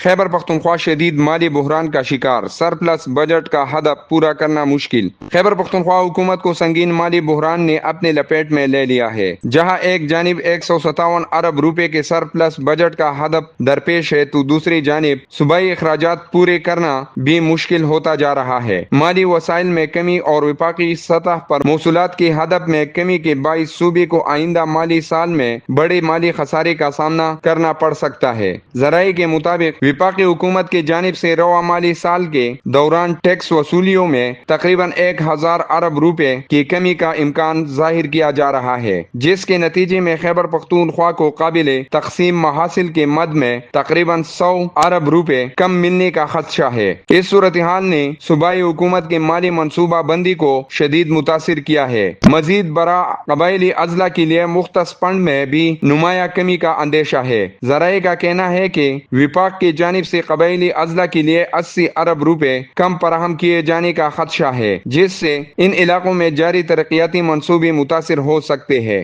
خیبر پختونخوا شدید مالی بحران کا شکار، سرپلس بجٹ کا ہدف پورا کرنا مشکل۔ خیبر پختونخوا حکومت کو سنگین مالی بحران نے اپنے لپیٹ میں لے لیا ہے، جہاں ایک جانب 157 ارب روپے کے سرپلس بجٹ کا ہدف درپیش ہے تو دوسری جانب صوبائی اخراجات پورے کرنا بھی مشکل ہوتا جا رہا ہے۔ مالی وسائل میں کمی اور وفاقی سطح پر موصولات کی ہدف میں کمی کے باعث صوبے کو آئندہ مالی سال میں بڑے مالی خسارے کا سامنا کرنا پڑ سکتا ہے۔ ذرائع کے مطابق وفاقی حکومت کی جانب سے رواں مالی سال کے دوران ٹیکس وصولیوں میں تقریباً 1000 ارب روپے کی کمی کا امکان ظاہر کیا جا رہا ہے، جس کے نتیجے میں خیبر پختونخوا کو قابل تقسیم محاصل کے مد میں تقریباً 100 ارب روپے کم ملنے کا خدشہ ہے۔ اس صورتحال نے صوبائی حکومت کے مالی منصوبہ بندی کو شدید متاثر کیا ہے۔ مزید برآں قبائلی اضلاع کے لیے مختص فنڈ میں بھی نمایاں کمی کا اندیشہ ہے۔ ذرائع کا کہنا ہے کہ وفاق کی جانب سے قبائلی اضلاع کے لیے 80 ارب روپے کم فراہم کیے جانے کا خدشہ ہے، جس سے ان علاقوں میں جاری ترقیاتی منصوبے متاثر ہو سکتے ہیں۔